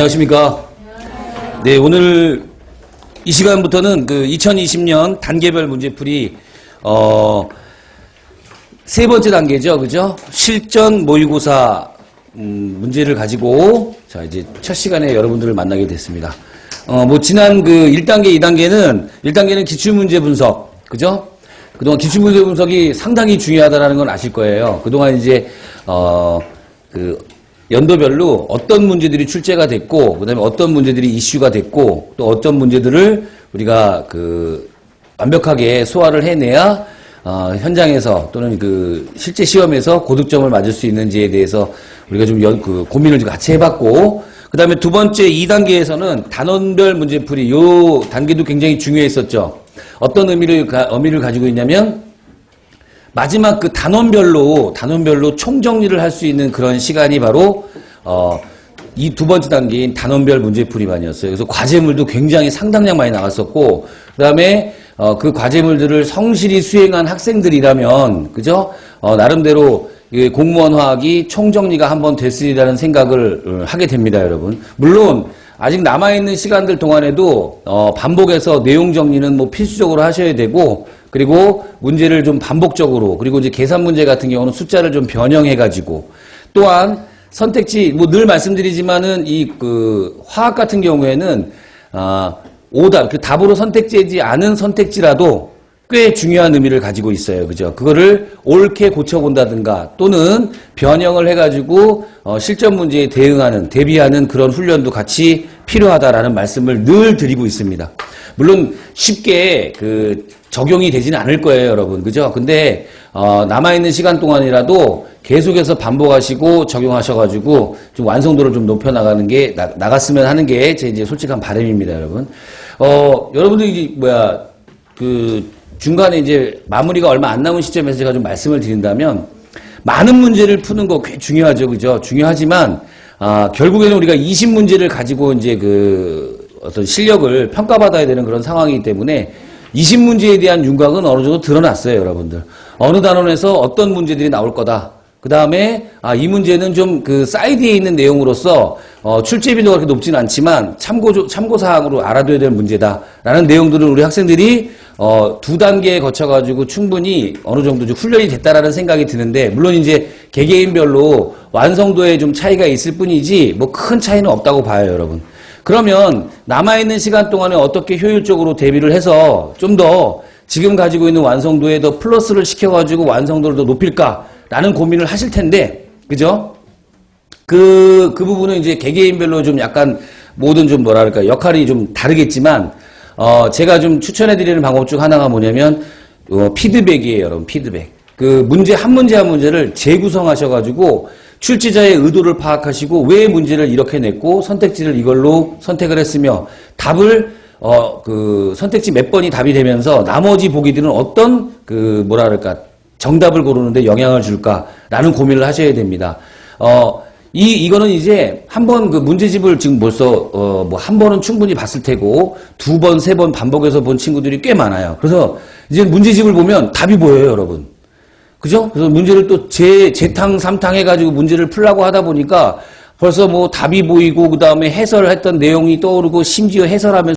안녕하십니까. 네, 오늘 이 시간부터는 그 2020년 단계별 문제풀이, 세 번째 단계죠. 그죠? 실전 모의고사, 문제를 가지고, 자, 이제 첫 시간에 여러분들을 만나게 됐습니다. 지난 그 1단계, 1단계는 기출문제 분석. 그죠? 그동안 기출문제 분석이 상당히 중요하다는 건 아실 거예요. 그동안 이제, 연도별로 어떤 문제들이 출제가 됐고, 그 다음에 어떤 문제들이 이슈가 됐고, 또 어떤 문제들을 우리가 완벽하게 소화를 해내야, 현장에서 또는 실제 시험에서 고득점을 맞을 수 있는지에 대해서 우리가 좀 고민을 좀 같이 해봤고, 그 다음에 두 번째 2단계에서는 단원별 문제풀이, 요 단계도 굉장히 중요했었죠. 어떤 의미를 가지고 있냐면, 마지막 그 단원별로 총정리를 할 수 있는 그런 시간이 바로, 이 두 번째 단계인 단원별 문제풀이반이었어요. 그래서 과제물도 굉장히 상당량 많이 나왔었고, 그 다음에, 그 과제물들을 성실히 수행한 학생들이라면, 그죠? 나름대로 공무원 화학이 총정리가 한번 됐으리라는 생각을 하게 됩니다, 여러분. 물론, 아직 남아있는 시간들 동안에도, 반복해서 내용 정리는 뭐 필수적으로 하셔야 되고, 그리고 문제를 좀 반복적으로, 그리고 이제 계산 문제 같은 경우는 숫자를 좀 변형해가지고, 또한 선택지, 늘 말씀드리지만은 화학 같은 경우에는, 오답, 답으로 선택지지 않은 선택지라도 꽤 중요한 의미를 가지고 있어요. 그죠? 그거를 옳게 고쳐본다든가 또는 변형을 해가지고, 실전 문제에 대비하는 그런 훈련도 같이 필요하다라는 말씀을 늘 드리고 있습니다. 물론 쉽게 적용이 되지는 않을 거예요, 여러분. 그죠? 근데, 남아있는 시간 동안이라도 계속해서 반복하시고 적용하셔가지고 좀 완성도를 좀 높여나가는 게, 나갔으면 하는 게 제 이제 솔직한 바람입니다, 여러분. 여러분들이, 중간에 이제 마무리가 얼마 안 남은 시점에서 제가 좀 말씀을 드린다면, 많은 문제를 푸는 거 꽤 중요하죠, 그죠? 중요하지만, 결국에는 우리가 20문제를 가지고 이제 어떤 실력을 평가받아야 되는 그런 상황이기 때문에 20문제에 대한 윤곽은 어느 정도 드러났어요, 여러분들. 어느 단원에서 어떤 문제들이 나올 거다. 그 다음에, 이 문제는 좀 사이드에 있는 내용으로서, 출제 빈도가 그렇게 높지는 않지만, 참고사항으로 알아둬야 될 문제다. 라는 내용들을 우리 학생들이, 두 단계에 거쳐가지고 충분히 어느 정도 좀 훈련이 됐다라는 생각이 드는데, 물론 이제 개개인별로 완성도에 좀 차이가 있을 뿐이지, 큰 차이는 없다고 봐요, 여러분. 그러면 남아있는 시간 동안에 어떻게 효율적으로 대비를 해서 좀 더 지금 가지고 있는 완성도에 더 플러스를 시켜가지고 완성도를 더 높일까라는 고민을 하실 텐데, 그죠? 그 부분은 이제 개개인별로 좀 약간 모든 좀 역할이 좀 다르겠지만, 제가 좀 추천해드리는 방법 중 하나가 뭐냐면, 피드백이에요, 여러분, 피드백. 문제 한 문제를 재구성하셔가지고, 출제자의 의도를 파악하시고 왜 문제를 이렇게 냈고 선택지를 이걸로 선택을 했으며 답을 선택지 몇 번이 답이 되면서 나머지 보기들은 어떤 정답을 고르는데 영향을 줄까라는 고민을 하셔야 됩니다. 이거는 이제 한 번 문제집을 지금 벌써 한 번은 충분히 봤을 테고 두 번, 세 번 반복해서 본 친구들이 꽤 많아요. 그래서 이제 문제집을 보면 답이 보여요, 여러분. 그죠? 그래서 문제를 또 재탕, 삼탕 해가지고 문제를 풀라고 하다 보니까 벌써 답이 보이고, 그 다음에 해설했던 내용이 떠오르고, 심지어 해설하면서